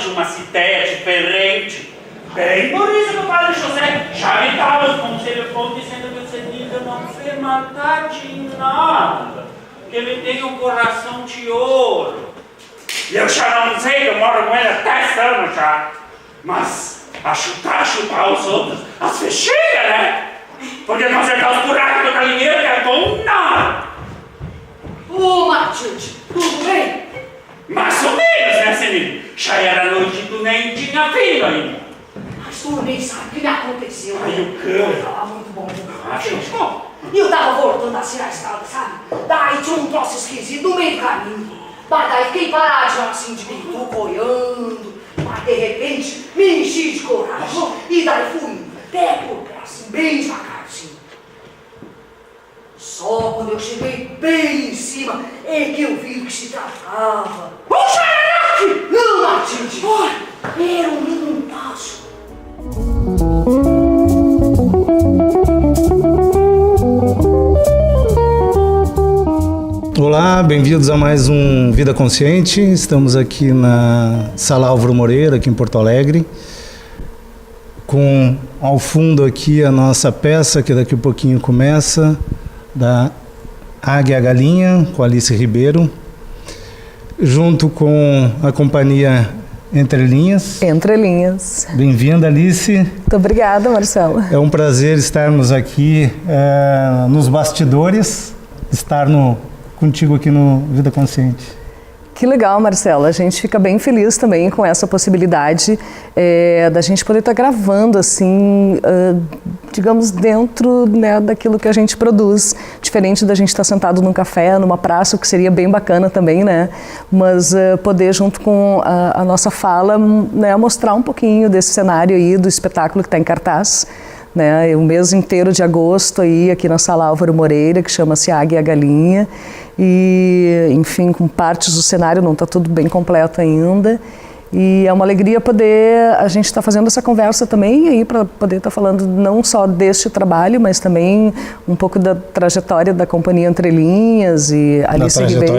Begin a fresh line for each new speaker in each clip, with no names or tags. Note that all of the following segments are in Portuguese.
de uma citéia diferente. Bem por isso que o Padre José já me dava os conselhos bons, dizendo que esse menino não se matar de nada, que ele tem um coração de ouro. E eu já não sei, eu moro com ele há 10 anos já, mas a chupar os outros, as fecheiras, né? Porque consertar os buracos do galinheiro é bom nada.
Ô, Matilde, tudo bem?
Mais ou menos, né, Celino? Já era noite e tu nem tinha vindo ainda.
Mas tu nem sabe o que me aconteceu.
Ai, o quê?
Eu tava muito bom. E eu tava voltando assim na estrada, sabe? Daí tinha um troço esquisito no meio do caminho. Mas daí fiquei paradinho assim de mim, coiando. Mas de repente me enchi de coragem. E daí fui pé por pé, assim, bem devagarzinho. Só quando eu cheguei bem em cima é que eu vi o que se tratava. Um xereque! Não, Matilde! Era um menino passo.
Olá, bem-vindos a mais um Vida Consciente. Estamos aqui na Sala Álvaro Moreira, aqui em Porto Alegre, com ao fundo aqui a nossa peça, que daqui a pouquinho começa, da Águia e a Galinha, com Alice Ribeiro, junto com a companhia Entre Linhas.
Entre Linhas.
Bem-vinda, Alice.
Muito obrigada, Marcelo.
É um prazer estarmos aqui nos bastidores, estar contigo aqui no Vida Consciente.
Que legal, Marcelo. A gente fica bem feliz também com essa possibilidade da gente poder estar gravando assim, digamos, dentro, né, daquilo que a gente produz. Diferente da gente estar sentado num café, numa praça, o que seria bem bacana também, né? Mas poder, junto com a nossa fala, né, mostrar um pouquinho desse cenário aí, do espetáculo que está em cartaz. Né, o mês inteiro de agosto aí aqui na Sala Álvaro Moreira, que chama-se Águia e a Galinha, e enfim, com partes do cenário, não está tudo bem completo ainda, e é uma alegria poder a gente estar fazendo essa conversa também aí para poder estar falando não só deste trabalho, mas também um pouco da trajetória da companhia Entre Linhas e Alice Ribeiro.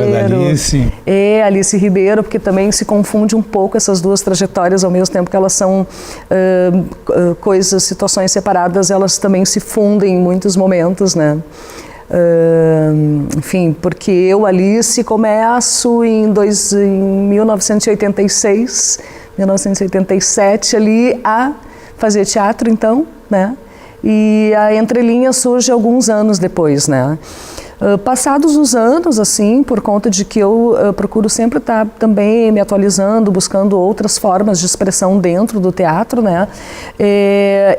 Alice Ribeiro, porque também se confunde um pouco essas duas trajetórias, ao mesmo tempo que elas são coisas, situações separadas, elas também se fundem em muitos momentos, né? Enfim, porque eu, Alice, começo em 1986, 1987 ali a fazer teatro, então, né? E a Entre Linhas surge alguns anos depois, né? Passados os anos, assim, por conta de que eu procuro sempre estar também me atualizando, buscando outras formas de expressão dentro do teatro, né?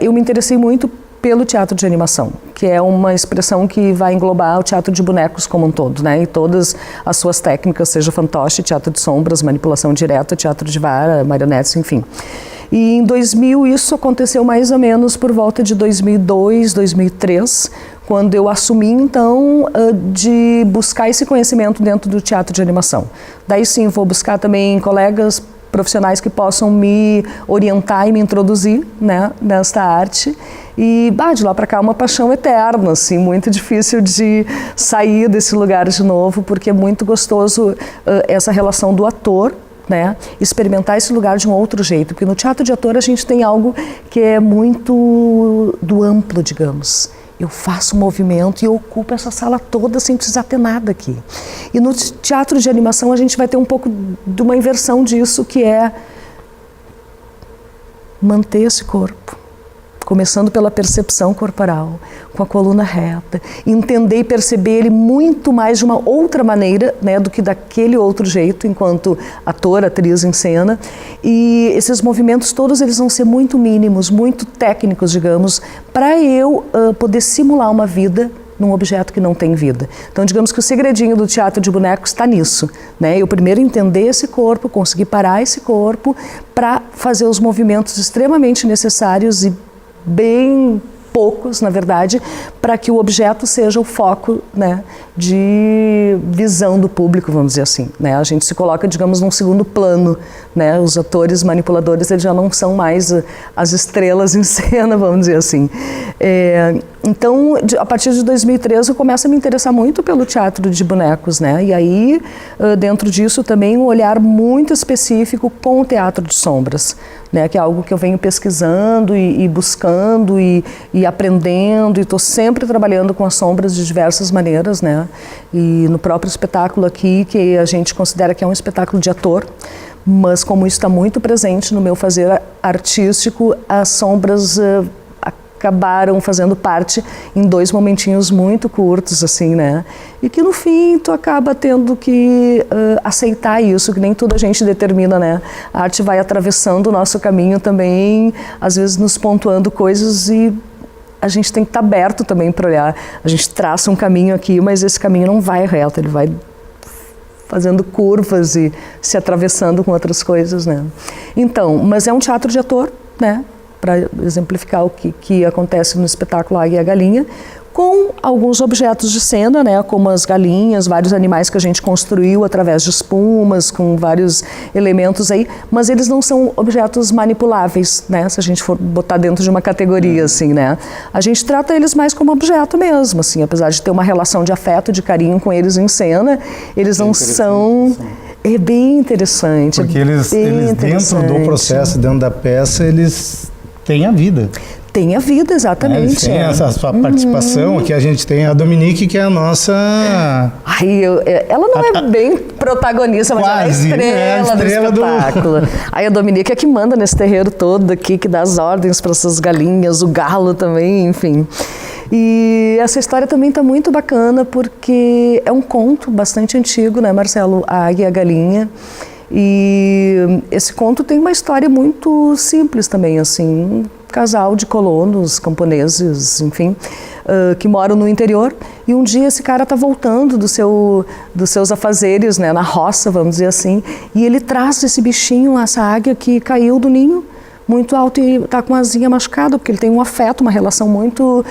Eu me interessei muito pelo teatro de animação, que é uma expressão que vai englobar o teatro de bonecos como um todo, né? E todas as suas técnicas, seja fantoche, teatro de sombras, manipulação direta, teatro de vara, marionetes, enfim. E em 2000 isso aconteceu mais ou menos por volta de 2002, 2003, quando eu assumi então de buscar esse conhecimento dentro do teatro de animação. Daí sim, vou buscar também colegas profissionais que possam me orientar e me introduzir, né, nesta arte. E de lá para cá é uma paixão eterna, assim, muito difícil de sair desse lugar de novo, porque é muito gostoso essa relação do ator, né, experimentar esse lugar de um outro jeito, porque no teatro de ator a gente tem algo que é muito do amplo, digamos. Eu faço um movimento e eu ocupo essa sala toda sem precisar ter nada aqui. E no teatro de animação a gente vai ter um pouco de uma inversão disso, que é manter esse corpo. Começando pela percepção corporal, com a coluna reta, entender e perceber ele muito mais de uma outra maneira, né, do que daquele outro jeito, enquanto ator, atriz em cena. E esses movimentos todos eles vão ser muito mínimos, muito técnicos, digamos, para eu poder simular uma vida num objeto que não tem vida. Então, digamos que o segredinho do teatro de bonecos está nisso, né? Eu primeiro entender esse corpo, conseguir parar esse corpo para fazer os movimentos extremamente necessários e bem poucos, na verdade, para que o objeto seja o foco, né, de visão do público, vamos dizer assim, né? A gente se coloca, digamos, num segundo plano, né? Os atores manipuladores, eles já não são mais as estrelas em cena, vamos dizer assim. Então, a partir de 2013, eu começo a me interessar muito pelo teatro de bonecos, né? E aí, dentro disso também, um olhar muito específico com o teatro de sombras, né? Que é algo que eu venho pesquisando e buscando e aprendendo, e estou sempre trabalhando com as sombras de diversas maneiras, né? E no próprio espetáculo aqui, que a gente considera que é um espetáculo de ator, mas como isso está muito presente no meu fazer artístico, as sombras acabaram fazendo parte em 2 momentinhos muito curtos, assim, né? E que no fim tu acaba tendo que aceitar isso, que nem tudo a gente determina, né? A arte vai atravessando o nosso caminho também, às vezes nos pontuando coisas, e a gente tem que estar aberto também para olhar. A gente traça um caminho aqui, mas esse caminho não vai reto, ele vai fazendo curvas e se atravessando com outras coisas, né? Então, mas é um teatro de ator, né? Para exemplificar o que acontece no espetáculo Águia e a Galinha, com alguns objetos de cena, né, como as galinhas, vários animais que a gente construiu através de espumas, com vários elementos aí, mas eles não são objetos manipuláveis, né, se a gente for botar dentro de uma categoria, assim, né. A gente trata eles mais como objeto mesmo, assim, apesar de ter uma relação de afeto, de carinho com eles em cena, eles não são... É bem interessante.
Porque eles dentro do processo, dentro da peça, eles têm a vida.
Tem a vida, exatamente.
Tem essa sua participação, aqui a gente tem a Dominique, que é a nossa...
Ai, ela não é bem protagonista, mas
quase,
ela é a estrela do espetáculo. Aí a Dominique é que manda nesse terreiro todo aqui, que dá as ordens para essas galinhas, o galo também, enfim. E essa história também está muito bacana, porque é um conto bastante antigo, né, Marcelo? A Águia e a Galinha. E esse conto tem uma história muito simples também, assim, um casal de colonos, camponeses, enfim, que moram no interior, e um dia esse cara está voltando dos seus afazeres, né, na roça, vamos dizer assim, e ele traz esse bichinho, essa águia que caiu do ninho, muito alto, e está com a asinha machucada, porque ele tem um afeto, uma relação muito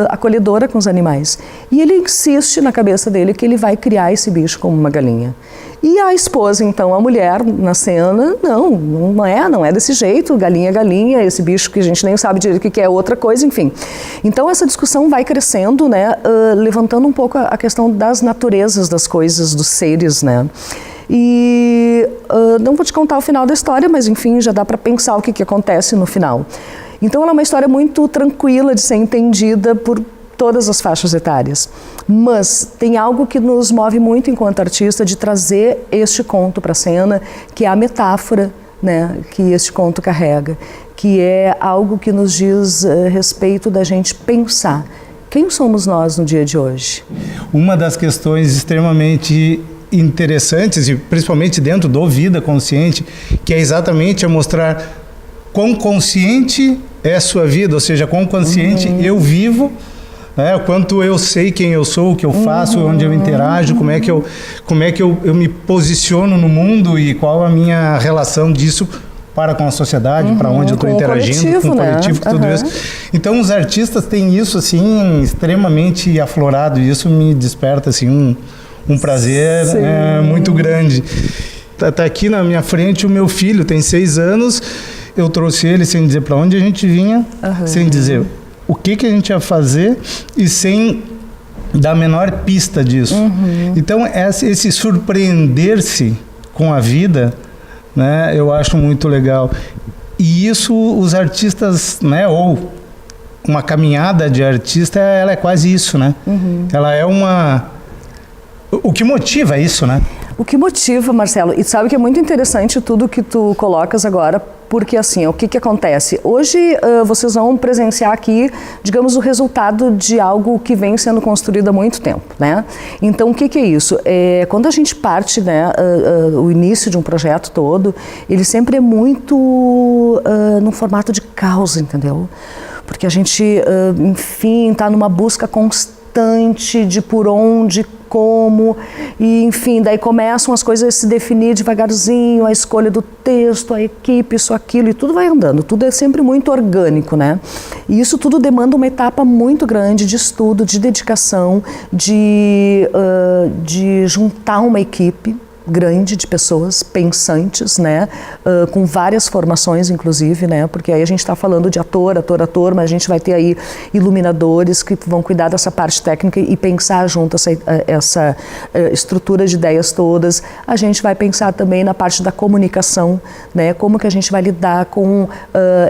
acolhedora com os animais. E ele insiste na cabeça dele que ele vai criar esse bicho como uma galinha. E a esposa, então, a mulher, na cena, não é desse jeito, galinha é galinha, esse bicho que a gente nem sabe direito o que é outra coisa, enfim. Então essa discussão vai crescendo, né, levantando um pouco a questão das naturezas das coisas, dos seres, né. E não vou te contar o final da história, mas enfim, já dá para pensar o que acontece no final. Então ela é uma história muito tranquila de ser entendida por todas as faixas etárias, mas tem algo que nos move muito enquanto artista, de trazer este conto para a cena, que é a metáfora, né, que este conto carrega, que é algo que nos diz respeito da gente pensar quem somos nós no dia de hoje.
Uma das questões extremamente interessantes, e principalmente dentro do Vida Consciente, que é exatamente a mostrar quão consciente é a sua vida, ou seja, quão consciente eu vivo, né, o quanto eu sei quem eu sou, o que eu faço, onde eu interajo, como é que eu me posiciono no mundo e qual a minha relação disso para com a sociedade, para onde eu estou interagindo, com o coletivo, com tudo isso. Então os artistas têm isso assim extremamente aflorado, e isso me desperta assim um prazer muito grande. Tá aqui na minha frente o meu filho, tem 6 anos, eu trouxe ele sem dizer para onde a gente vinha, sem dizer o que a gente ia fazer e sem dar a menor pista disso. Então esse surpreender-se com a vida, né, eu acho muito legal. E isso os artistas, né, ou uma caminhada de artista, ela é quase isso, né? Ela é o que motiva isso, né?
O que motiva, Marcelo, e sabe que é muito interessante tudo que tu colocas agora, porque assim, o que acontece? Hoje vocês vão presenciar aqui, digamos, o resultado de algo que vem sendo construído há muito tempo, né? Então, o que é isso? Quando a gente parte, né, o início de um projeto todo, ele sempre é muito num formato de causa, entendeu? Porque a gente, enfim, está numa busca constante bastante de por onde, como, e enfim, daí começam as coisas a se definir devagarzinho, a escolha do texto, a equipe, isso, aquilo, e tudo vai andando, tudo é sempre muito orgânico, né? E isso tudo demanda uma etapa muito grande de estudo, de dedicação, de juntar uma equipe grande de pessoas pensantes, né, com várias formações, inclusive, né, porque aí a gente está falando de ator, mas a gente vai ter aí iluminadores que vão cuidar dessa parte técnica e pensar junto essa estrutura de ideias todas. A gente vai pensar também na parte da comunicação, né, como que a gente vai lidar com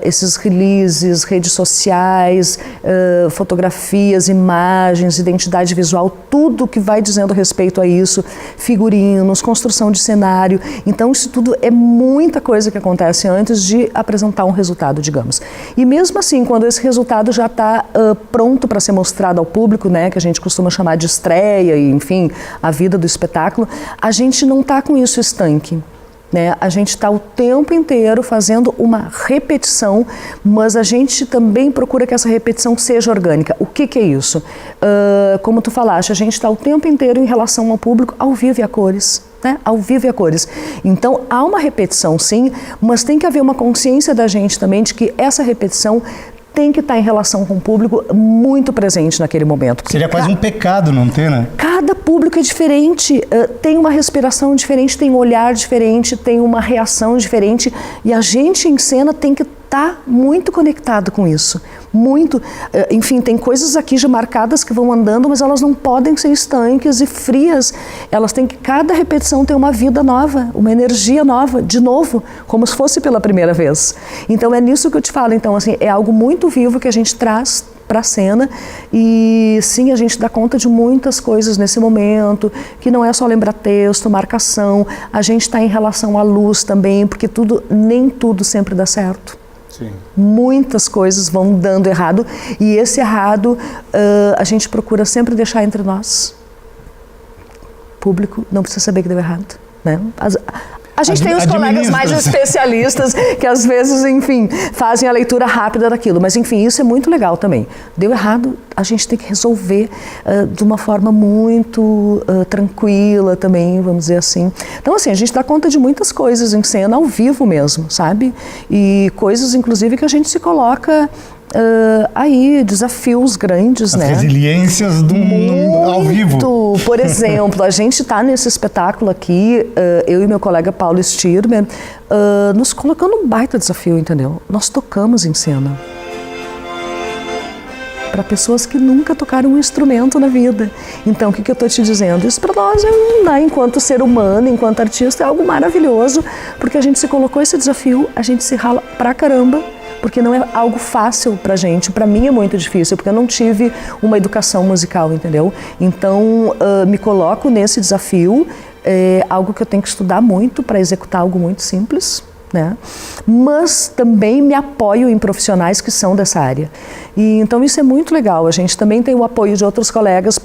esses releases, redes sociais, fotografias, imagens, identidade visual, tudo que vai dizendo respeito a isso, figurinos, construção de cenário. Então isso tudo é muita coisa que acontece antes de apresentar um resultado, digamos. E mesmo assim, quando esse resultado já está pronto para ser mostrado ao público, né, que a gente costuma chamar de estreia e, enfim, a vida do espetáculo, a gente não está com isso estanque. Né? A gente está o tempo inteiro fazendo uma repetição, mas a gente também procura que essa repetição seja orgânica. O que é isso? Como tu falaste, a gente está o tempo inteiro em relação ao público, ao vivo e a cores. Né? Ao vivo e a cores. Então há uma repetição, sim, mas tem que haver uma consciência da gente também de que essa repetição tem que estar em relação com o público muito presente naquele momento.
Seria quase um pecado não ter, né?
Cada público é diferente, tem uma respiração diferente, tem um olhar diferente, tem uma reação diferente, e a gente em cena tem que estar muito conectado com isso. Muito, enfim, tem coisas aqui já marcadas que vão andando, mas elas não podem ser estanques e frias. Elas têm que, cada repetição tem uma vida nova, uma energia nova, de novo, como se fosse pela primeira vez. Então é nisso que eu te falo. Então, assim, é algo muito vivo que a gente traz para a cena, e sim, a gente dá conta de muitas coisas nesse momento, que não é só lembrar texto, marcação, a gente está em relação à luz também, porque nem tudo sempre dá certo.
Sim.
Muitas coisas vão dando errado, e esse errado a gente procura sempre deixar entre nós. O público não precisa saber que deu errado, né? A gente tem os colegas mais especialistas que às vezes, enfim, fazem a leitura rápida daquilo, mas enfim, isso é muito legal também. Deu errado, a gente tem que resolver de uma forma muito tranquila também, vamos dizer assim. Então, assim, a gente dá conta de muitas coisas em cena, ao vivo mesmo, sabe? E coisas, inclusive, que a gente se coloca aí, desafios grandes,
As
né?
resiliências do mundo ao vivo.
Por exemplo, a gente está nesse espetáculo aqui, eu e meu colega Paulo Stirmer, nos colocando um baita desafio, entendeu? Nós tocamos em cena. Para pessoas que nunca tocaram um instrumento na vida. Então, o que eu estou te dizendo? Isso para nós, né, enquanto ser humano, enquanto artista, é algo maravilhoso, porque a gente se colocou esse desafio, a gente se rala pra caramba, porque não é algo fácil pra gente. Pra mim é muito difícil, porque eu não tive uma educação musical, entendeu? Então, me coloco nesse desafio, algo que eu tenho que estudar muito para executar algo muito simples, né? Mas também me apoio em profissionais que são dessa área. E então isso é muito legal. A gente também tem o apoio de outros colegas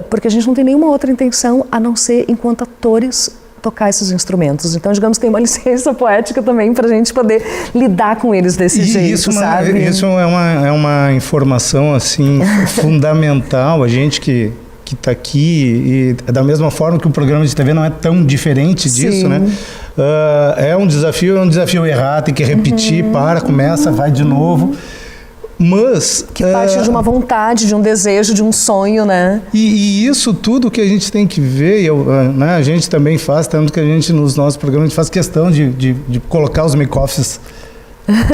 porque a gente não tem nenhuma outra intenção a não ser, enquanto atores, tocar esses instrumentos. Então, digamos, tem uma licença poética também para a gente poder lidar com eles desse jeito, sabe?
Isso é uma informação, assim, fundamental. A gente que está aqui, e da mesma forma que o programa de TV não é tão diferente disso, né? É um desafio errar, tem que repetir, começa, vai de novo. Mas
que parte de uma vontade, de um desejo, de um sonho, né?
E isso tudo que a gente tem que ver, né, a gente também faz, tanto que a gente nos nossos programas a gente faz questão de colocar os make-offs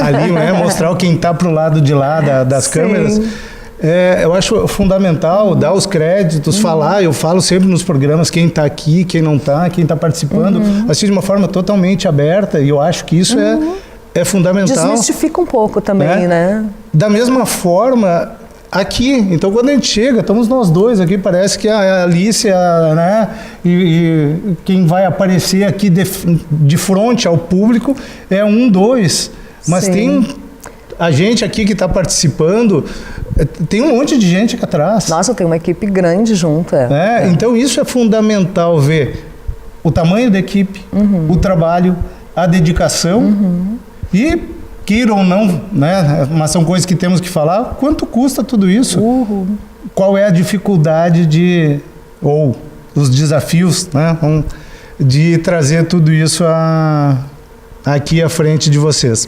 ali, né, mostrar quem está pro lado de lá das câmeras. Eu acho fundamental dar os créditos, falar, eu falo sempre nos programas quem está aqui, quem não está, quem está participando, assim de uma forma totalmente aberta, e eu acho que isso é fundamental.
Desmistifica um pouco também, né?
Da mesma forma, aqui, então quando a gente chega, estamos nós dois aqui, parece que a Alice, né, e quem vai aparecer aqui de frente ao público é dois, mas tem a gente aqui que está participando, tem um monte de gente aqui atrás.
Nossa, tem uma equipe grande junto.
Então isso é fundamental, ver o tamanho da equipe, o trabalho, a dedicação, e queira ou não, né, mas são coisas que temos que falar, quanto custa tudo isso? qual é a dificuldade ou os desafios, né, de trazer tudo isso aqui à frente de vocês.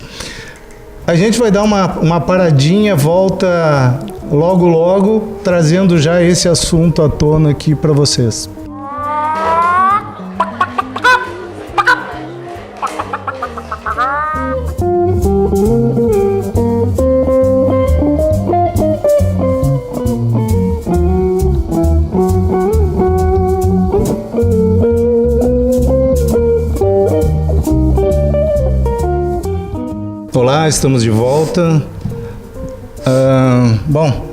A gente vai dar uma paradinha, volta logo, trazendo já esse assunto à tona aqui para vocês. Olá, estamos de volta. Bom,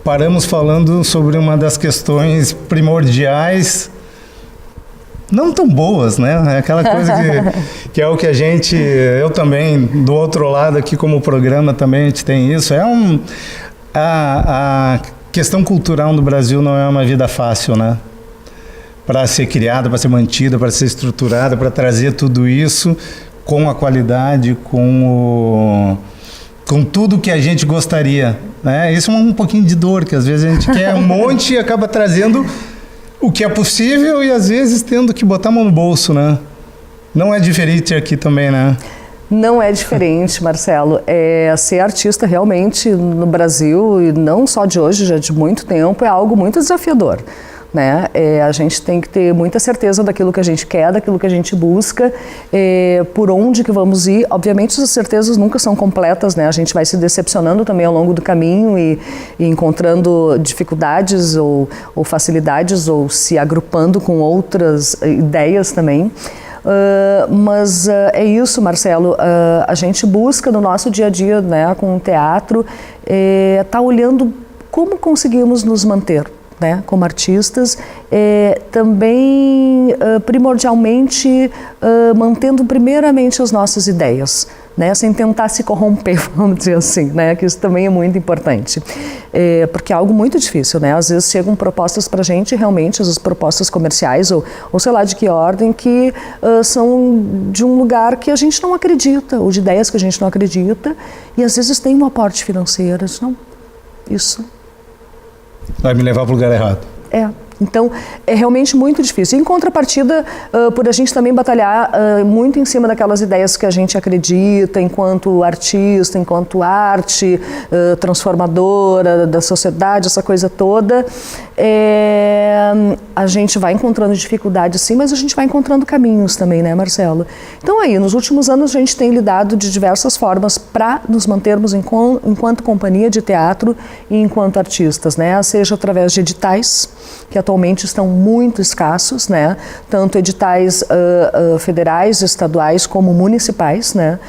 paramos falando sobre uma das questões primordiais, não tão boas, né? É aquela coisa que é o que a gente, eu também, do outro lado aqui como programa também a gente tem isso. A questão cultural no Brasil não é uma vida fácil, né? Para ser criada, para ser mantida, para ser estruturada, para trazer tudo isso com a qualidade, com tudo que a gente gostaria, né? Isso é um pouquinho de dor, que às vezes a gente quer um monte e acaba trazendo o que é possível e às vezes tendo que botar a mão no bolso, né? Não é diferente aqui também, né?
Não é diferente, Marcelo. Ser artista realmente no Brasil, e não só de hoje, já de muito tempo, é algo muito desafiador. Né? A gente tem que ter muita certeza daquilo que a gente quer, daquilo que a gente busca, por onde que vamos ir. Obviamente as certezas nunca são completas, né? A gente vai se decepcionando também ao longo do caminho e encontrando dificuldades ou facilidades, ou se agrupando com outras ideias também. Mas é isso, Marcelo, a gente busca no nosso dia a dia, né, com o teatro, tá olhando como conseguimos nos manter, né, como artistas, também primordialmente mantendo primeiramente as nossas ideias, né, sem tentar se corromper, vamos dizer assim, né, que isso também é muito importante, porque é algo muito difícil, né, às vezes chegam propostas pra gente, realmente, as propostas comerciais ou sei lá de que ordem, que são de um lugar que a gente não acredita, ou de ideias que a gente não acredita, e às vezes tem um aporte financeiro, não, isso
vai me levar para o lugar errado.
Então, é realmente muito difícil. Em contrapartida, por a gente também batalhar muito em cima daquelas ideias que a gente acredita, enquanto artista, enquanto arte transformadora da sociedade, essa coisa toda, a gente vai encontrando dificuldades sim, mas a gente vai encontrando caminhos também, né, Marcelo? Então aí, nos últimos anos a gente tem lidado de diversas formas para nos mantermos enquanto companhia de teatro e enquanto artistas, né? Seja através de editais, que atualmente estão muito escassos, né? Tanto editais federais, estaduais, como municipais, né?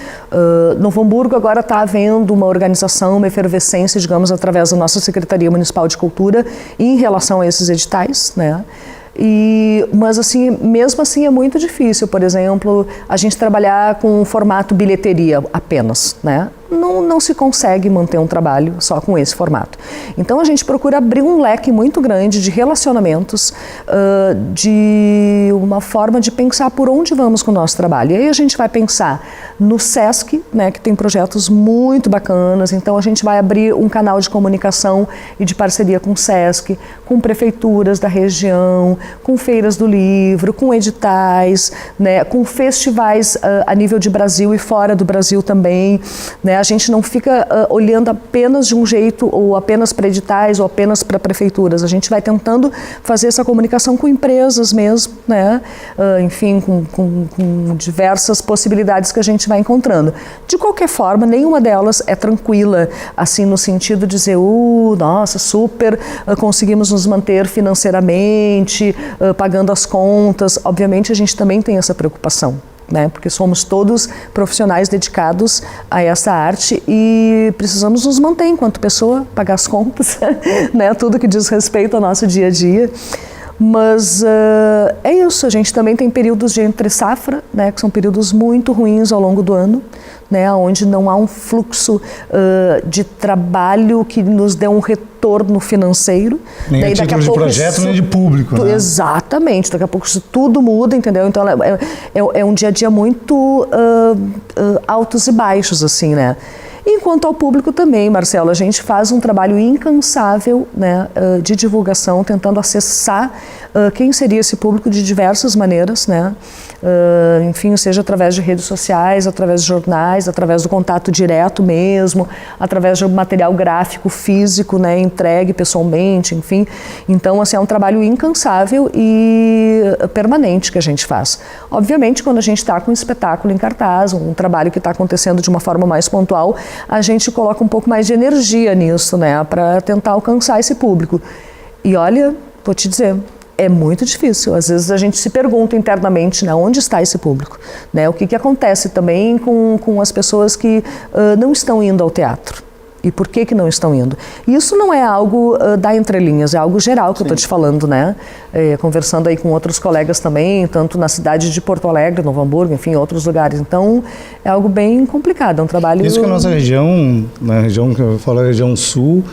Novo Hamburgo agora está havendo uma organização, uma efervescência, digamos, através da nossa Secretaria Municipal de Cultura em relação a esses editais, né? Mas assim, mesmo assim é muito difícil, por exemplo, a gente trabalhar com um formato bilheteria apenas, né? Não se consegue manter um trabalho só com esse formato. Então a gente procura abrir um leque muito grande de relacionamentos, de uma forma de pensar por onde vamos com o nosso trabalho. E aí a gente vai pensar no SESC, né, que tem projetos muito bacanas, então a gente vai abrir um canal de comunicação e de parceria com o SESC, com prefeituras da região, com feiras do livro, com editais, né, com festivais a nível de Brasil e fora do Brasil também, né? A gente não fica olhando apenas de um jeito, ou apenas para editais, ou apenas para prefeituras. A gente vai tentando fazer essa comunicação com empresas mesmo, né? Enfim, com diversas possibilidades que a gente vai encontrando. De qualquer forma, nenhuma delas é tranquila, assim, no sentido de dizer, nossa, super, conseguimos nos manter financeiramente, pagando as contas. Obviamente, a gente também tem essa preocupação, né? Porque somos todos profissionais dedicados a essa arte e precisamos nos manter enquanto pessoa, pagar as contas, né? Tudo que diz respeito ao nosso dia a dia. Mas é isso, a gente também tem períodos de entre safra, né, que são períodos muito ruins ao longo do ano, né, onde não há um fluxo de trabalho que nos dê um retorno financeiro.
Nem a título de projeto, nem de público. Né?
Exatamente, daqui a pouco isso tudo muda, entendeu? Então é um dia a dia muito altos e baixos, assim, né? E quanto ao público também, Marcelo, a gente faz um trabalho incansável, né, de divulgação, tentando acessar quem seria esse público de diversas maneiras, né? Enfim, seja através de redes sociais, através de jornais, através do contato direto mesmo, através de material gráfico, físico, né, entregue pessoalmente, enfim. Então, assim, é um trabalho incansável e permanente que a gente faz. Obviamente, quando a gente está com um espetáculo em cartaz, um trabalho que está acontecendo de uma forma mais pontual, a gente coloca um pouco mais de energia nisso, né, para tentar alcançar esse público. E olha, vou te dizer, é muito difícil. Às vezes a gente se pergunta internamente, né, onde está esse público? Né, o que acontece também com as pessoas que não estão indo ao teatro? E por que não estão indo? Isso não é algo da entrelinhas, é algo geral que eu estou te falando, né? Conversando aí com outros colegas também, tanto na cidade de Porto Alegre, Novo Hamburgo, enfim, outros lugares. Então, é algo bem complicado, é um trabalho...
Isso que a nossa região, na região que eu falo, a região sul,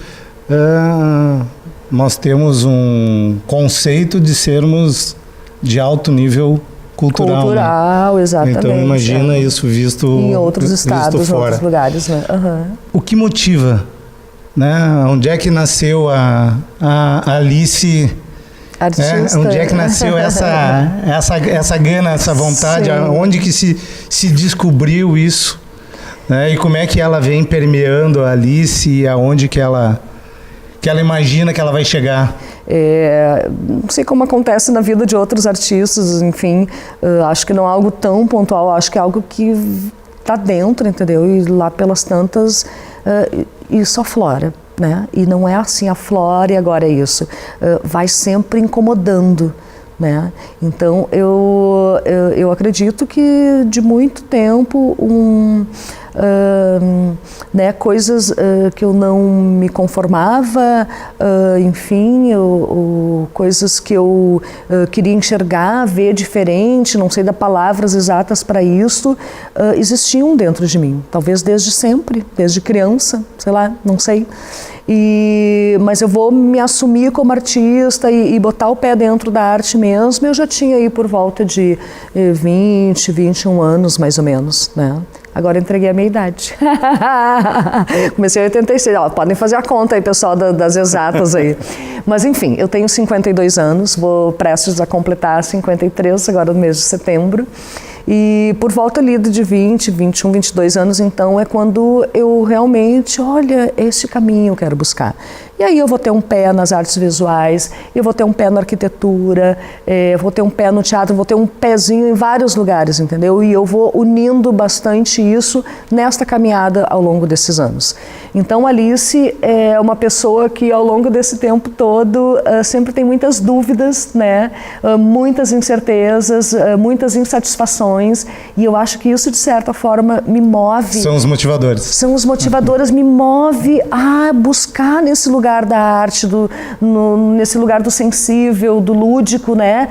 nós temos um conceito de sermos de alto nível cultural, né?
Exatamente.
Então imagina isso visto
em outros estados, em outros lugares, né?
O que motiva, né? Onde é que nasceu a Alice
artista?
Onde é que nasceu essa gana, essa vontade? Sim. Onde que se descobriu isso, né? E como é que ela vem permeando a Alice e aonde que ela imagina que ela vai chegar?
Não sei como acontece na vida de outros artistas, enfim, acho que não é algo tão pontual, acho que é algo que está dentro, entendeu? E lá pelas tantas, isso aflora, né? E não é assim, aflora e agora é isso. Vai sempre incomodando, né? Então, eu acredito que de muito tempo, né, coisas que eu não me conformava, enfim, coisas que eu queria enxergar, ver diferente, não sei dar palavras exatas para isso, existiam dentro de mim, talvez desde sempre, desde criança, sei lá, não sei. Mas eu vou me assumir como artista e botar o pé dentro da arte mesmo. Eu já tinha aí por volta de 20, 21 anos mais ou menos, né? Agora entreguei a minha idade. Comecei em 86. Podem fazer a conta aí, pessoal das exatas aí. Mas enfim, eu tenho 52 anos, vou prestes a completar 53 agora no mês de setembro. E por volta ali de 20, 21, 22 anos, então, é quando eu realmente, olha, esse caminho eu quero buscar. E aí eu vou ter um pé nas artes visuais, eu vou ter um pé na arquitetura, vou ter um pé no teatro, vou ter um pezinho em vários lugares, entendeu? E eu vou unindo bastante isso nesta caminhada ao longo desses anos. Então, Alice é uma pessoa que ao longo desse tempo todo sempre tem muitas dúvidas, né? Muitas incertezas, muitas insatisfações, e eu acho que isso de certa forma me move.
São os motivadores.
São os motivadores, me move a buscar nesse lugar da arte, nesse lugar do sensível, do lúdico, né?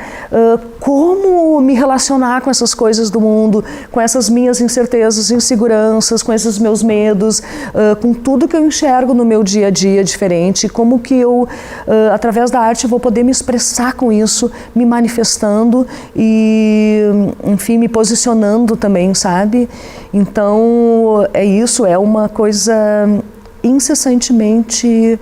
Como me relacionar com essas coisas do mundo, com essas minhas incertezas, inseguranças, com esses meus medos, com tudo que eu enxergo no meu dia a dia diferente, como que eu, através da arte, vou poder me expressar com isso, me manifestando e, enfim, me posicionando também, sabe? Então, é isso, é uma coisa incessantemente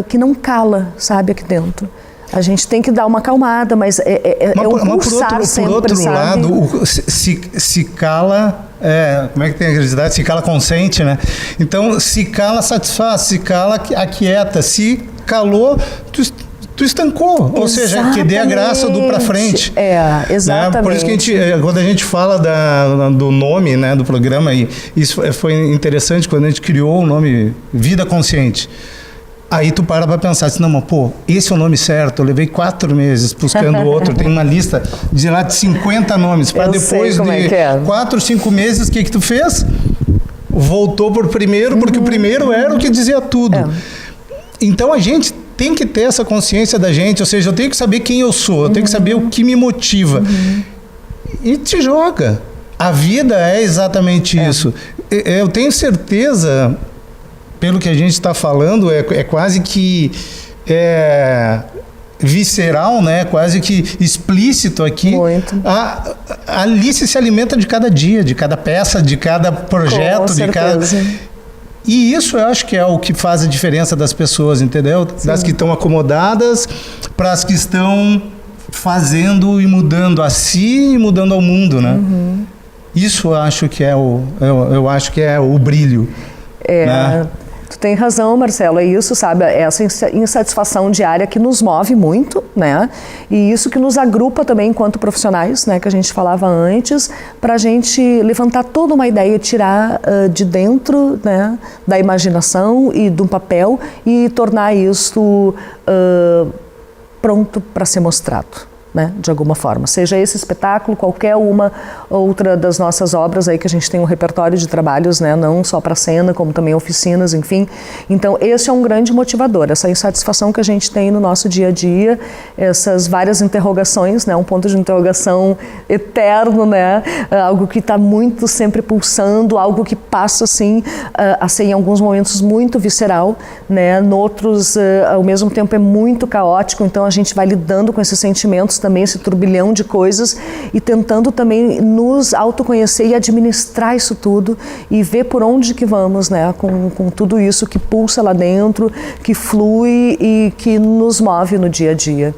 que não cala, sabe, aqui dentro. A gente tem que dar uma acalmada, mas um pulsar sempre,
por outro
sabe?
lado, se cala, como é que tem a credibilidade? Se cala, consente, né? Então, se cala, satisfaz, se cala, aquieta, se calou, tu estancou,
Exatamente.
Ou seja, que dê a graça do pra frente.
Exatamente.
Né? Por isso que quando a gente fala do nome, né, do programa, e isso foi interessante quando a gente criou o nome Vida Consciente. Aí tu para pensar assim, não, mas pô, esse é o nome certo, eu levei 4 meses buscando outro, tem uma lista de lá de 50 nomes, para depois de 4, 5 meses, o que tu fez? Voltou por primeiro, porque o primeiro era o que dizia tudo. Então a gente tem que ter essa consciência da gente, ou seja, eu tenho que saber quem eu sou, eu tenho que saber o que me motiva. E te joga. A vida é exatamente isso. Eu tenho certeza, pelo que a gente está falando, é quase que visceral, né? Quase que explícito aqui.
Muito.
A Alice se alimenta de cada dia, de cada peça, de cada projeto, de cada... E isso eu acho que é o que faz a diferença das pessoas, entendeu? Sim. Das que estão acomodadas para as que estão fazendo e mudando a si e mudando ao mundo, né? Uhum. Isso eu acho que é eu acho que é o brilho. Né?
Tu tem razão, Marcelo, é isso, sabe? Essa insatisfação diária que nos move muito, né? E isso que nos agrupa também enquanto profissionais, né? Que a gente falava antes, para a gente levantar toda uma ideia, tirar de dentro, né? Da imaginação e do papel e tornar isso pronto para ser mostrado. Né, de alguma forma, seja esse espetáculo, qualquer uma outra das nossas obras aí que a gente tem um repertório de trabalhos, né, não só para cena, como também oficinas, enfim. Então esse é um grande motivador, essa insatisfação que a gente tem no nosso dia a dia, essas várias interrogações, né, um ponto de interrogação eterno, né, algo que está muito sempre pulsando, algo que passa assim, a ser em alguns momentos muito visceral, né, noutros ao mesmo tempo é muito caótico, então a gente vai lidando com esses sentimentos também, esse turbilhão de coisas e tentando também nos autoconhecer e administrar isso tudo e ver por onde que vamos, né, com tudo isso que pulsa lá dentro, que flui e que nos move no dia a dia.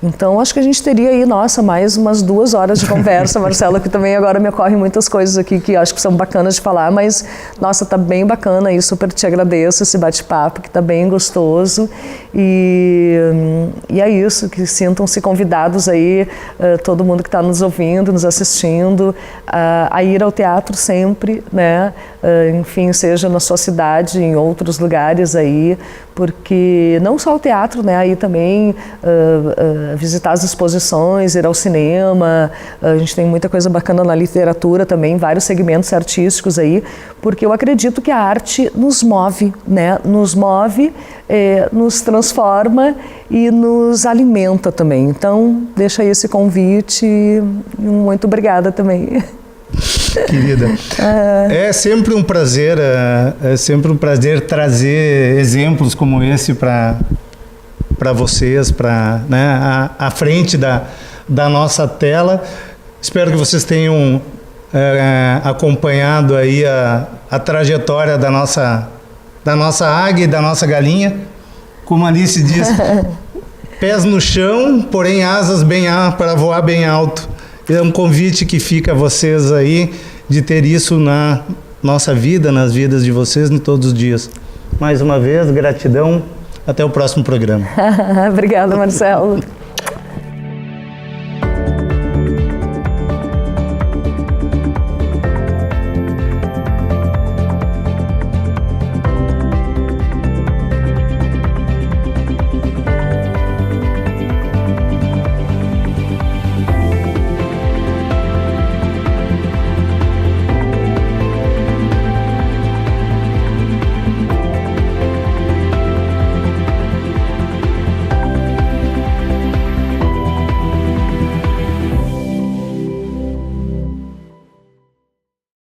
Então, acho que a gente teria aí, nossa, mais umas 2 horas de conversa, Marcelo, que também agora me ocorrem muitas coisas aqui que acho que são bacanas de falar, mas, nossa, tá bem bacana e super te agradeço esse bate-papo, que tá bem gostoso. E é isso, que sintam-se convidados aí, todo mundo que está nos ouvindo, nos assistindo, a ir ao teatro sempre, né? Enfim, seja na sua cidade, em outros lugares aí, porque não só o teatro, né? Aí também visitar as exposições, ir ao cinema, a gente tem muita coisa bacana na literatura também, vários segmentos artísticos aí, porque eu acredito que a arte nos move, né? Nos move, nos transforma e nos alimenta também. Então, deixa aí esse convite e muito obrigada também.
Querida, é sempre um prazer trazer exemplos como esse para vocês, né, à frente da nossa tela. Espero que vocês tenham acompanhado aí a trajetória da nossa águia e da nossa galinha. Como a Alice diz, pés no chão, porém asas para voar bem alto. É um convite que fica a vocês aí de ter isso na nossa vida, nas vidas de vocês, em todos os dias. Mais uma vez, gratidão. Até o próximo programa.
Obrigada, Marcelo.